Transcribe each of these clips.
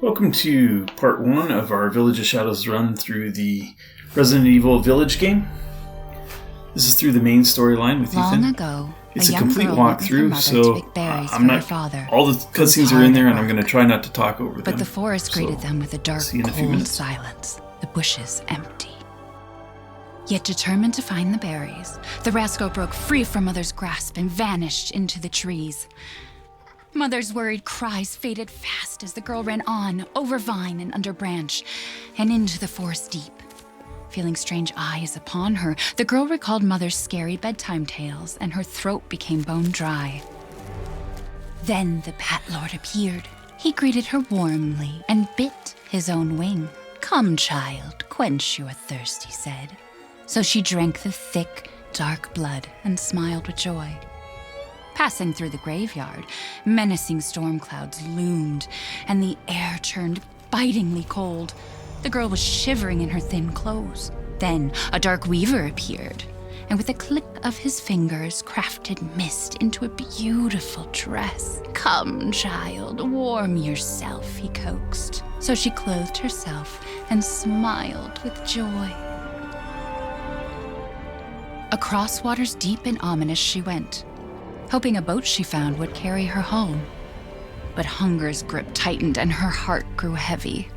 Welcome to part 1 of our Village of Shadows run through the Resident Evil Village game. This is through the main storyline with Ethan. Long ago, it's a complete walkthrough, so I'm not. All the cutscenes are in there, and I'm going to try not to talk over them. But the forest greeted them with a dark, cold silence. The bushes empty. Yet determined to find the berries, the rascal broke free from Mother's grasp and vanished into the trees. Mother's worried cries faded fast as the girl ran on, over vine and under branch, and into the forest deep. Feeling strange eyes upon her, the girl recalled Mother's scary bedtime tales, and her throat became bone dry. Then the Bat Lord appeared. He greeted her warmly and bit his own wing. "Come, child, quench your thirst," he said. So she drank the thick, dark blood and smiled with joy. Passing through the graveyard, menacing storm clouds loomed, and the air turned bitingly cold. The girl was shivering in her thin clothes. Then a dark weaver appeared, and with a click of his fingers, crafted mist into a beautiful dress. "Come, child, warm yourself," he coaxed. So she clothed herself and smiled with joy. Across waters deep and ominous she went, hoping a boat she found would carry her home. But hunger's grip tightened and her heart grew heavy.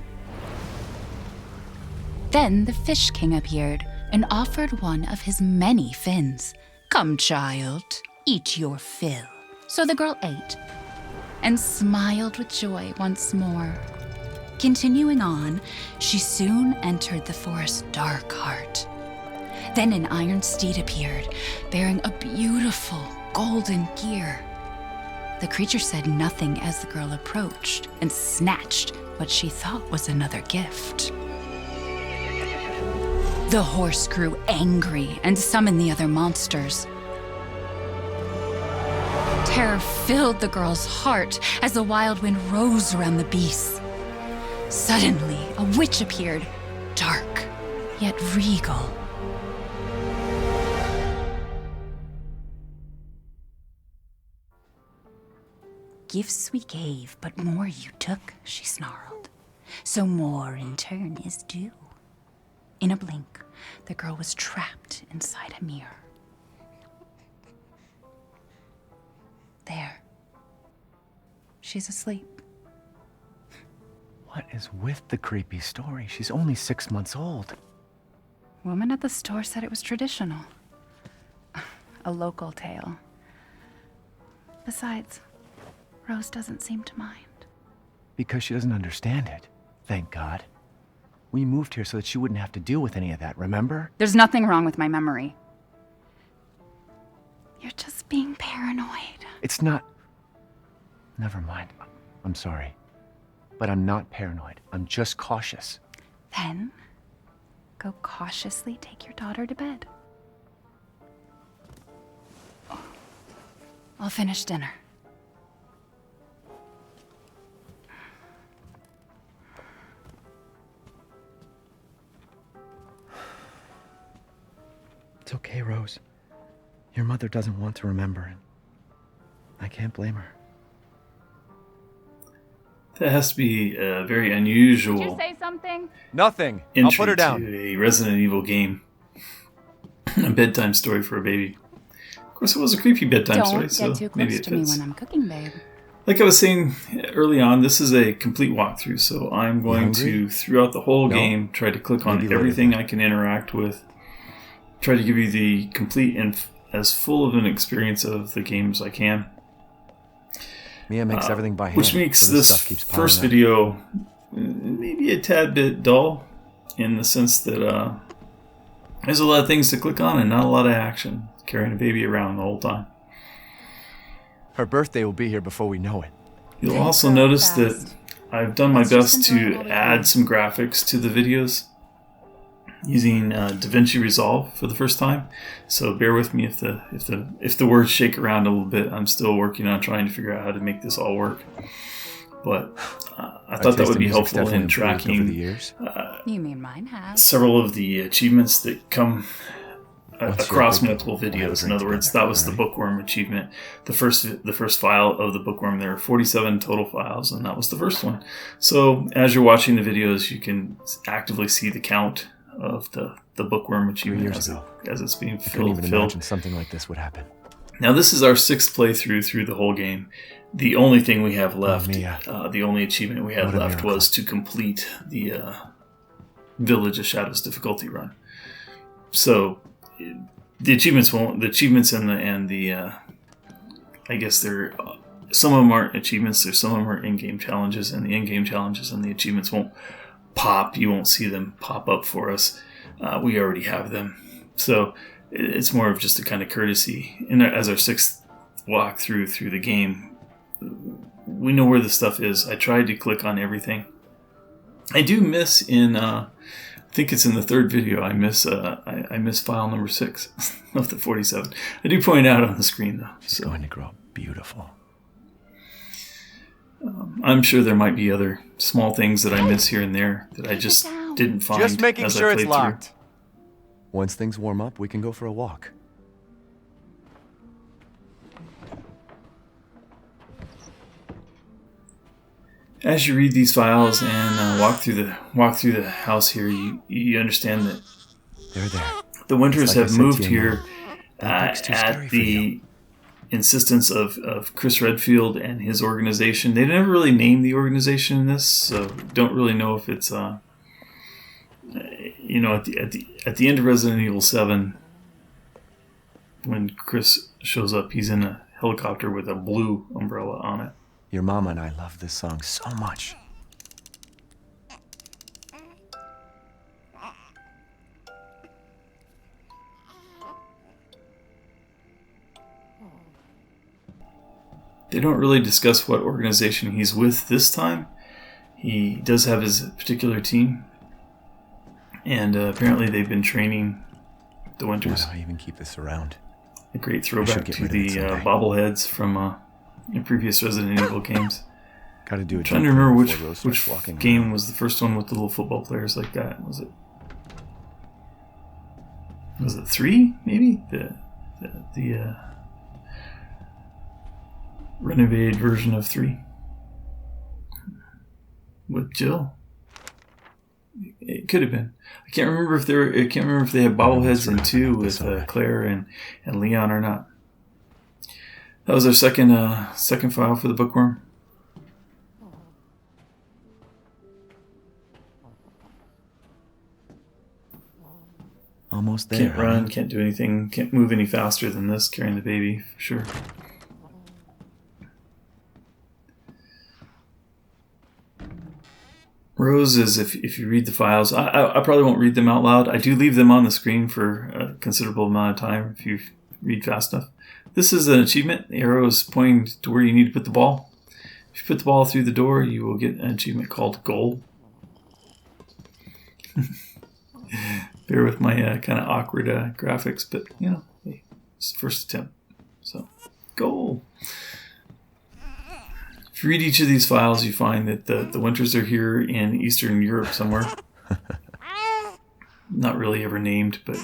Then the Fish King appeared and offered one of his many fins. "Come, child, eat your fill." So the girl ate and smiled with joy once more. Continuing on, she soon entered the forest's dark heart. Then an iron steed appeared, bearing a beautiful golden gear. The creature said nothing as the girl approached and snatched what she thought was another gift. The horse grew angry and summoned the other monsters. Terror filled the girl's heart as the wild wind rose around the beasts. Suddenly, a witch appeared, dark yet regal. "Gifts we gave, but more you took," she snarled. "So more in turn is due." In a blink, the girl was trapped inside a mirror. There. She's asleep. What is with the creepy story? She's only 6 months old. Woman at the store said it was traditional. A local tale. Besides, Rose doesn't seem to mind. Because she doesn't understand it. Thank God. We moved here so that she wouldn't have to deal with any of that, remember? There's nothing wrong with my memory. You're just being paranoid. It's not... Never mind. I'm sorry. But I'm not paranoid. I'm just cautious. Then, go cautiously take your daughter to bed. I'll finish dinner. It's okay, Rose. Your mother doesn't want to remember it. I can't blame her. That has to be a very unusual. Did you say something? Nothing. I'll put her down. To a Resident Evil game. A bedtime story for a baby. Of course, it was a creepy bedtime story, so Don't get too maybe close it to me fits. when I'm cooking, babe. Like I was saying early on, this is a complete walkthrough, so I'm going to, throughout the whole game, try to click on everything I can interact with. Try to give you the complete and as full of an experience of the game as I can. Mia makes everything by hand. Which makes so this stuff keeps first up. video maybe a tad bit dull, in the sense that there's a lot of things to click on and not a lot of action. Carrying a baby around the whole time. Her birthday will be here before we know it. You'll also notice that I've done my best to add some graphics to the videos using DaVinci Resolve for the first time. So bear with me if the words shake around a little bit. I'm still working on trying to figure out how to make this all work. But I thought that would be helpful in tracking over the years. You mean mine has? Several of the achievements that come across multiple videos. In other words, that was the Bookworm achievement. The first file of the Bookworm. There are 47 total files, and that was the first one. So as you're watching the videos, you can actively see the count of the Bookworm achievement as it's being filled. I couldn't even imagine something like this would happen. Now this is our 6th playthrough through the whole game. The only thing we have left, the only achievement we had left was to complete the Village of Shadows difficulty run. So the achievements and the I guess they're some of them aren't achievements. Some of them are in-game challenges, and the in-game challenges and the achievements won't pop. You won't see them pop up for us. We already have them, so it's more of just a kind of courtesy. And as our 6th walkthrough through the game, we know where the stuff is. I tried to click on everything. I do miss in I think it's in the 3rd video. I miss file number 6 of the 47. I do point out on the screen though. It's going to grow beautiful. I'm sure there might be other small things that I miss here and there that I just didn't find. Just making sure it's locked. Through. Once things warm up, we can go for a walk. As you read these files and walk through the house here, you understand that they're there. The Winters have moved here at the insistence of Chris Redfield and his organization. They never really named the organization in this, so don't really know if it's at the end of Resident Evil 7, when Chris shows up, he's in a helicopter with a blue umbrella on it. Your mama and I love this song so much. They don't really discuss what organization he's with this time. He does have his particular team, and apparently they've been training the Winters. Why do I even keep this around? A great throwback to the bobbleheads from previous Resident Evil games. Gotta do it. I'm trying to remember which game was the first one with the little football players like that. Was it 3? Maybe the renovated version of 3 with Jill. It could have been. I can't remember if they had bobbleheads in 2 with Claire and Leon or not. That was our second file for the Bookworm. Almost there. Can't run, can't do anything, can't move any faster than this, carrying the baby, for sure. Rose is, if you read the files, I probably won't read them out loud. I do leave them on the screen for a considerable amount of time if you read fast enough. This is an achievement. The arrow is pointing to where you need to put the ball. If you put the ball through the door, you will get an achievement called Goal. Bear with my kind of awkward graphics, but it's the first attempt. So, Goal. If you read each of these files, you find that the Winters are here in Eastern Europe somewhere. Not really ever named, but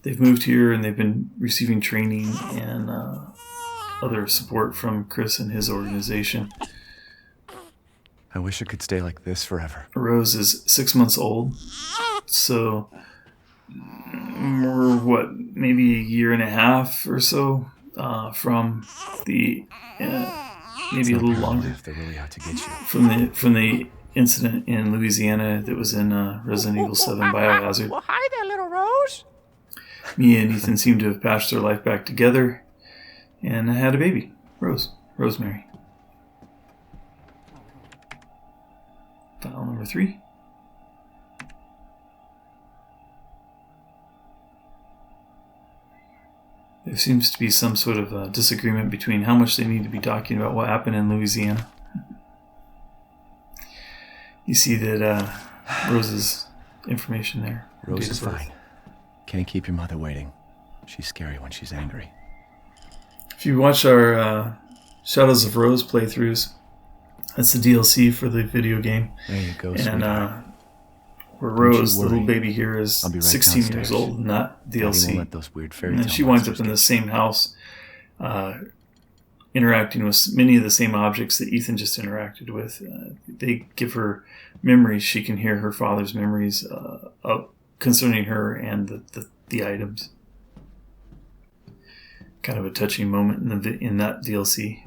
they've moved here and they've been receiving training and other support from Chris and his organization. I wish it could stay like this forever. Rose is 6 months old, so we're maybe a year and a half or so from the maybe a little longer. If they're really out to get you. From the incident in Louisiana that was in Resident Evil 7 Biohazard. Well, hi there, little Rose. Mia and Ethan seem to have patched their life back together and had a baby, Rosemary. File number 3. There seems to be some sort of disagreement between how much they need to be talking about what happened in Louisiana. You see that Rose's information there. Rose is fine. Can't keep your mother waiting. She's scary when she's angry. If you watch our Shadows of Rose playthroughs, that's the DLC for the video game. There you go, and where Rose, the little baby here, is I'll be right 16 years downstairs. old, not Daddy won't DLC. let those weird fairy And tale she winds up monsters in get the same house, interacting with many of the same objects that Ethan just interacted with. They give her memories. She can hear her father's memories concerning her and the items. Kind of a touching moment in that DLC.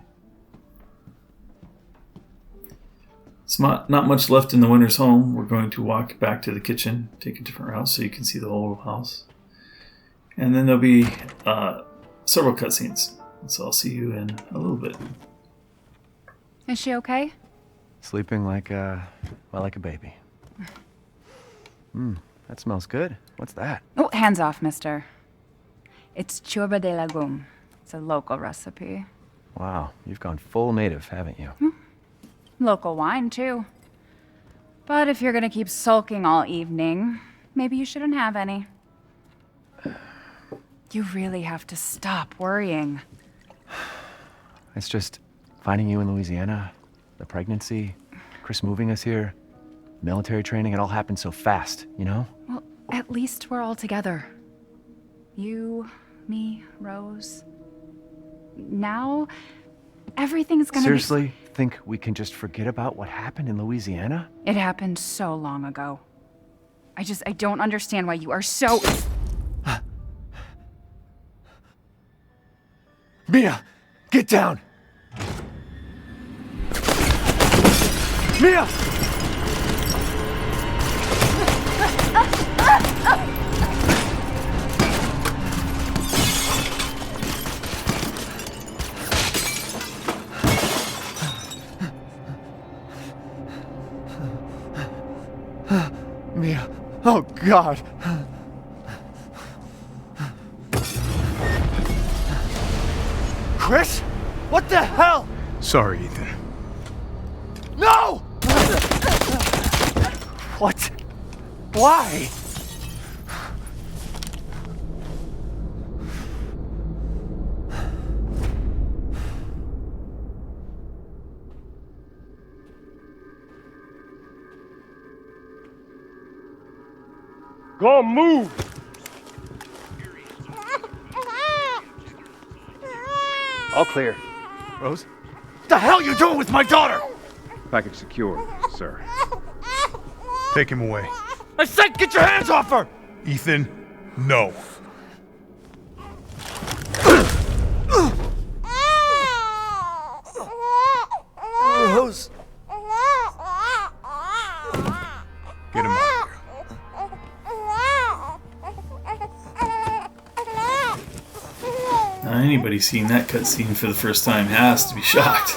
It's not much left in the winter's home. We're going to walk back to the kitchen, take a different route so you can see the whole house. And then there'll be several cutscenes. So I'll see you in a little bit. Is she okay? Sleeping like a baby. That smells good. What's that? Oh, hands off, mister. It's churba de legume. It's a local recipe. Wow, you've gone full native, haven't you? Local wine, too. But if you're gonna keep sulking all evening, maybe you shouldn't have any. You really have to stop worrying. It's just finding you in Louisiana, the pregnancy, Chris moving us here, military training, it all happened so fast, you know? Well, at least we're all together. You, me, Rose. Now, everything's gonna Seriously? Think we can just forget about what happened in Louisiana? It happened so long ago. I don't understand why you are so... Mia! Get down! Mia! Mia. Oh, God. Chris? What the hell? Sorry, Ethan. No! What? Why? Go on, move! All clear. Rose? What the hell are you doing with my daughter? Package secure, sir. Take him away. I said get your hands off her! Ethan, no. Rose. Get him out of here. Now, anybody seeing that cutscene for the first time has to be shocked.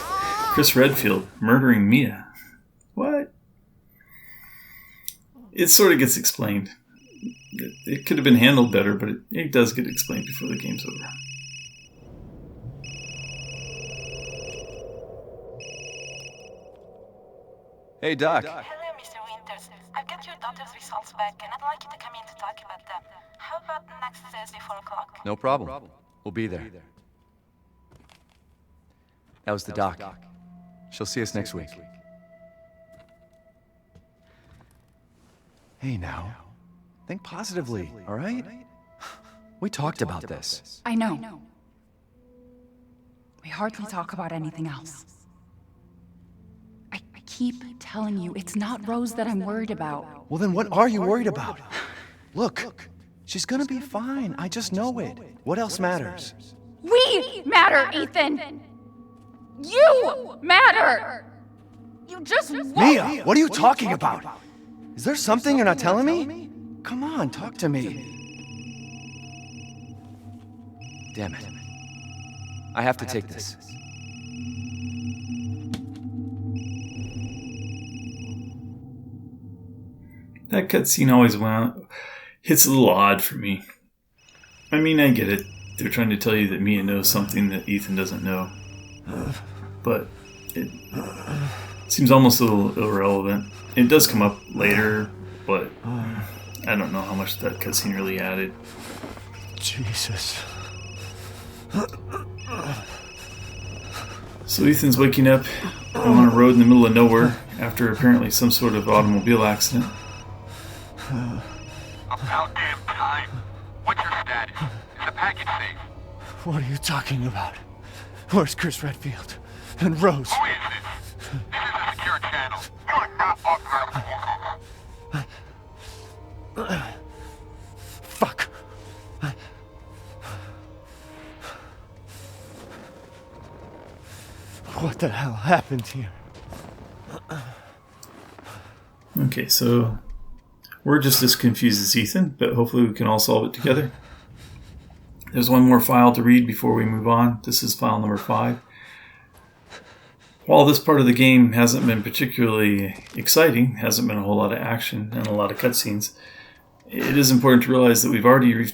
Chris Redfield murdering Mia. What? It sort of gets explained. It could have been handled better, but it does get explained before the game's over. Hey, Doc. Hello, Mr. Winters. I've got your daughter's results back, and I'd like you to come in to talk about them. How about next Thursday, 4 o'clock? No problem. We'll be there. That was the doc. She'll see us next week. Hey, now. Think positively, all right? We talked about this. I know. We hardly talk about anything else. I keep telling you, it's not Rose that I'm worried about. Well, then what are you worried about? Look, she's gonna be fine. I just know it. What else matters? We matter, Ethan! You matter! You just won't. Mia, what are you talking about? Is there something you're not telling me? Come on, talk to me. Damn it. I have to take this. That cutscene always hits a little odd for me. I mean, I get it. They're trying to tell you that Mia knows something that Ethan doesn't know. But it seems almost a little irrelevant. It does come up later, but I don't know how much that cutscene really added. Jesus. So Ethan's waking up on a road in the middle of nowhere after apparently some sort of automobile accident. About damn time. What's your status? Is the package safe? What are you talking about? Where's Chris Redfield? And Rose? Who is this? This is a secure channel. You're not authorized. Fuck. What the hell happened here? Okay, so we're just as confused as Ethan, but hopefully we can all solve it together. There's one more file to read before we move on. This is file number 5. While this part of the game hasn't been particularly exciting, hasn't been a whole lot of action and a lot of cutscenes, it is important to realize that we've already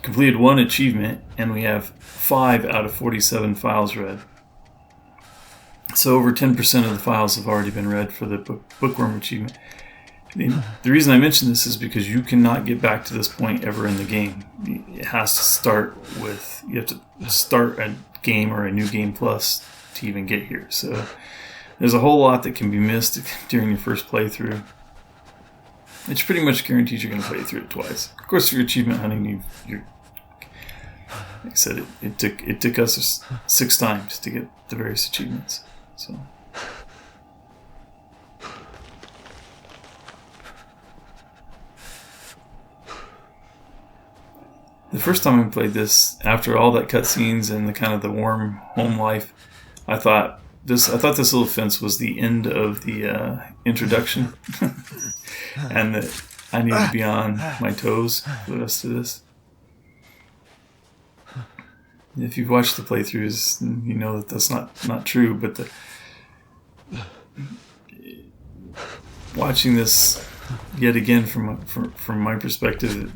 completed one achievement and we have 5 out of 47 files read. So over 10% of the files have already been read for the Bookworm achievement. The reason I mention this is because you cannot get back to this point ever in the game. It has to start with, you have to start a game or a new game plus to even get here. So there's a whole lot that can be missed during your first playthrough. Which pretty much guarantees you're going to play through it twice. Of course, for achievement hunting, you're like I said, it took us 6 times to get the various achievements. So. The first time I played this, after all that cutscenes and the kind of the warm home life, I thought this little fence was the end of the introduction, and that I needed to be on my toes for the rest of this. If you've watched the playthroughs, you know that that's not true. But watching this yet again from my perspective,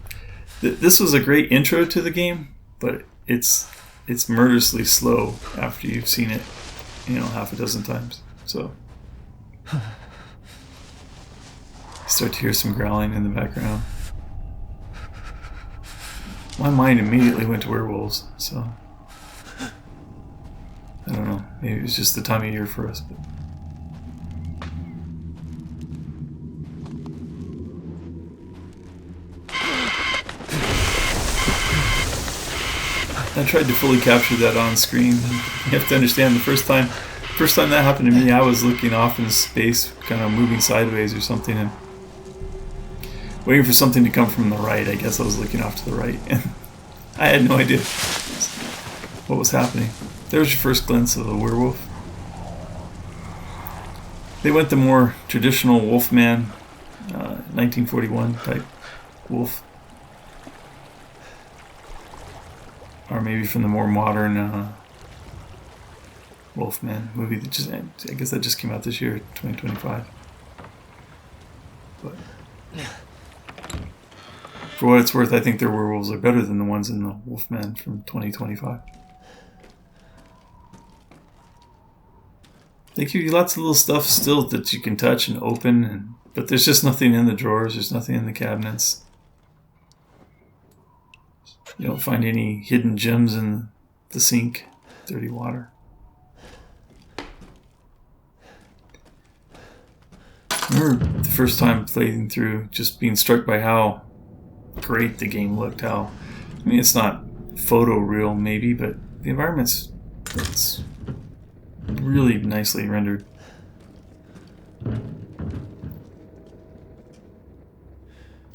this was a great intro to the game, but it's murderously slow after you've seen it, half a dozen times. So you start to hear some growling in the background. My mind immediately went to werewolves, so I don't know. Maybe it was just the time of year for us. But I tried to fully capture that on screen. You have to understand, the first time that happened to me, I was looking off in space, kind of moving sideways or something, and waiting for something to come from the right. I guess I was looking off to the right, and I had no idea what was happening. There's your first glimpse of a werewolf. They went the more traditional Wolfman, 1941 type wolf. Or maybe from the more modern Wolfman movie that I guess that just came out this year, 2025. But for what it's worth, I think their werewolves are better than the ones in the Wolfman from 2025. They give you lots of little stuff still that you can touch and open, but there's just nothing in the drawers, there's nothing in the cabinets. You don't find any hidden gems in the sink, dirty water. I remember the first time playing through, just being struck by how great the game looked. It's not photoreal maybe, but the environment's really nicely rendered.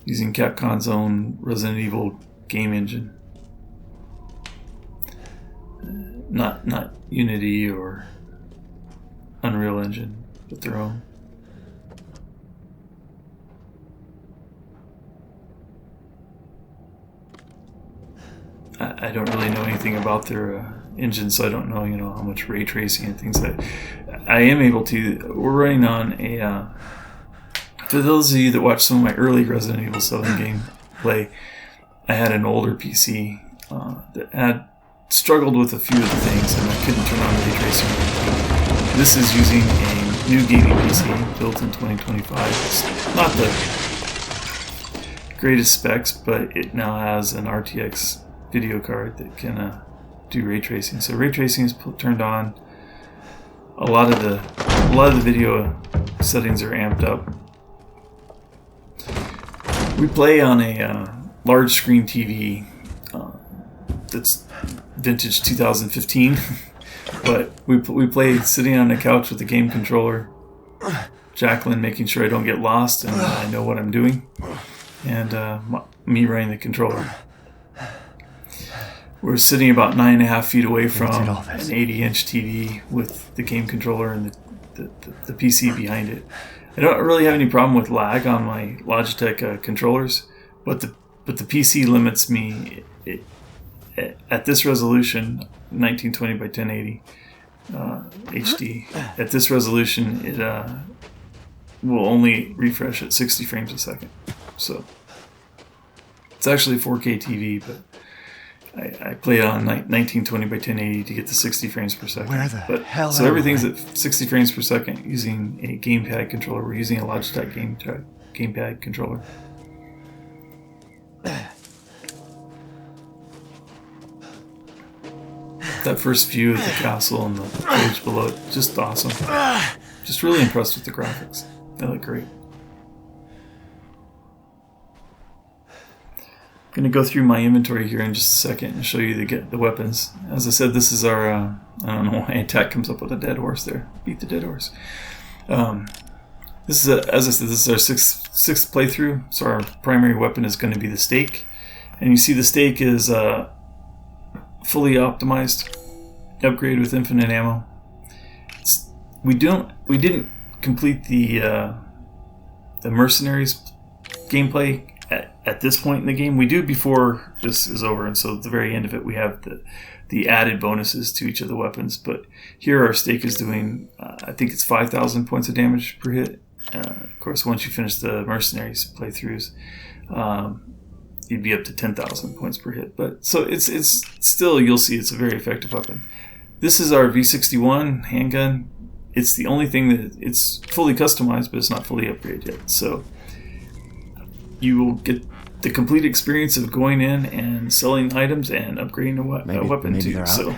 Using Capcom's own Resident Evil game engine. Not Unity or Unreal Engine, but their own. I don't really know anything about their engine, so I don't know, how much ray tracing and things that I am able to. We're running on a. For those of you that watched some of my early Resident Evil 7 gameplay, I had an older PC that had struggled with a few of the things, and I couldn't turn on ray tracing. This is using a new gaming PC built in 2025. It's not the greatest specs, but it now has an RTX video card that can do ray tracing. So ray tracing is turned on. A lot of the video settings are amped up. We play on a large screen TV that's vintage 2015, but we play sitting on a couch with a game controller. Jacqueline making sure I don't get lost and I know what I'm doing, and me running the controller. We're sitting about 9.5 feet away from an 80-inch TV with the game controller and the PC behind it. I don't really have any problem with lag on my Logitech controllers, but the PC limits me at this resolution, 1920 by 1080 HD. At this resolution, it will only refresh at 60 frames a second. So it's actually a 4K TV, but I play it on 1920 by 1080 to get to 60 frames per second. Where the hell? So everything's at 60 frames per second using a gamepad controller. We're using a Logitech gamepad controller. That first view of the castle and the page below it, just awesome. Just really impressed with the graphics. They look great. I'm going to go through my inventory here in just a second and show you the weapons. As I said, this is our, I don't know why attack comes up with a dead horse there. Beat the dead horse. This is, as I said, this is our sixth playthrough. So our primary weapon is going to be the stake. And you see the stake is fully optimized, upgrade with infinite ammo. We didn't complete the mercenaries gameplay at this point in the game. We do before this is over, and so at the very end of it we have the added bonuses to each of the weapons. But here our stake is doing I think it's 5,000 points of damage per hit. Of course, once you finish the mercenaries playthroughs, you'd be up to 10,000 points per hit. But so it's still, you'll see it's a very effective weapon. This is our V61 handgun. It's the only thing that it's fully customized, but it's not fully upgraded yet. So you will get the complete experience of going in and selling items and upgrading a weapon too. So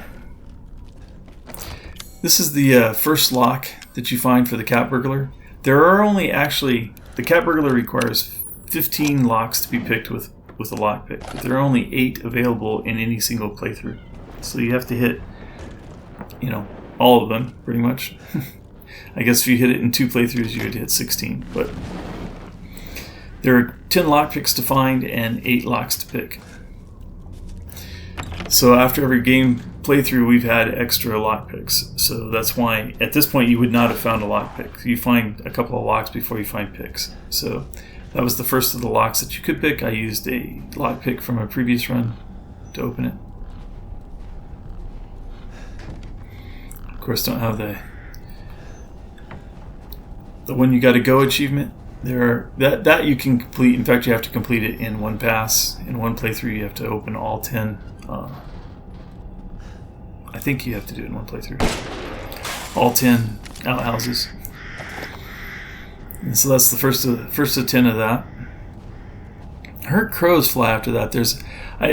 this is the first lock that you find for the cat burglar. There are only the cat burglar requires 15 locks to be picked with a lockpick, but there are only 8 available in any single playthrough. So you have to hit, all of them pretty much. I guess if you hit it in 2 playthroughs, you would hit 16. But there are 10 lockpicks to find and 8 locks to pick. So after every game playthrough, we've had extra lockpicks. So that's why at this point you would not have found a lockpick. You find a couple of locks before you find picks. So that was the first of the locks that you could pick. I used a lockpick from a previous run to open it. Of course, don't have the one you got to go achievement. That you can complete. In fact, you have to complete it in one pass. In one playthrough, you have to open all 10. I think you have to do it in one playthrough. All 10 outhouses. And so that's the first of 10 of that. I heard crows fly after that.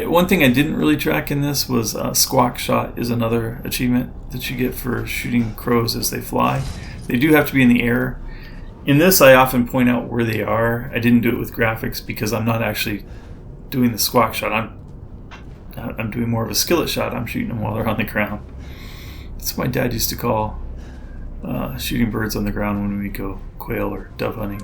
One thing I didn't really track in this was squawk shot is another achievement that you get for shooting crows as they fly. They do have to be in the air. In this, I often point out where they are. I didn't do it with graphics because I'm not actually doing the squawk shot. I'm doing more of a skillet shot. I'm shooting them while they're on the ground. That's what my dad used to call shooting birds on the ground when we go quail or dove hunting.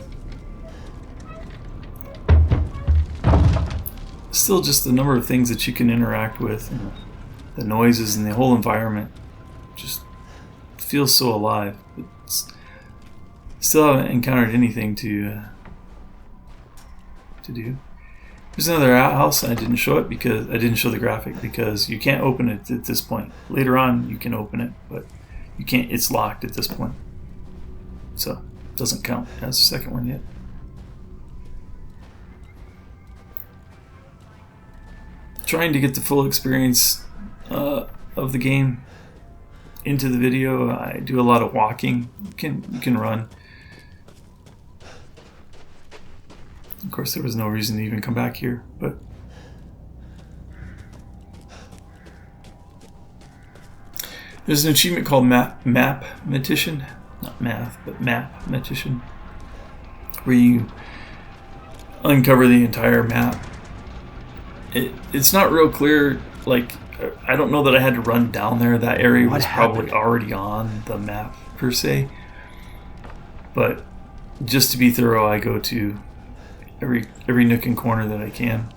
Still, just the number of things that you can interact with, and the noises and the whole environment just feels so alive. Still haven't encountered anything to do. There's another outhouse. I didn't show it because I didn't show the graphic because you can't open it at this point. Later on, you can open it, but you can't. It's locked at this point, so it doesn't count as the second one yet. Trying to get the full experience of the game into the video. I do a lot of walking. You can run. Of course, there was no reason to even come back here, but there's an achievement called Mathematician, not math, but Mathematician, where you uncover the entire map. It's not real clear. Like, I don't know that I had to run down there. That area was probably already on the map per se. But just to be thorough, I go to every nook and corner that I can.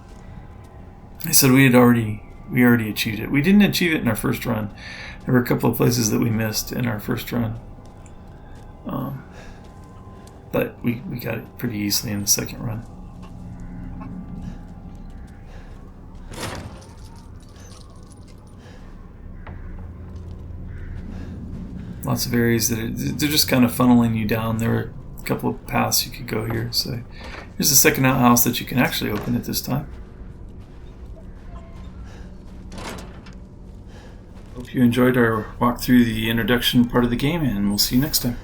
I said we already achieved it. We didn't achieve it in our first run. There were a couple of places that we missed in our first run. But we got it pretty easily in the second run. Lots of areas that they're just kind of funneling you down. There were a couple of paths you could go here. So here's the second outhouse that you can actually open at this time. Hope you enjoyed our walk through the introduction part of the game, and we'll see you next time.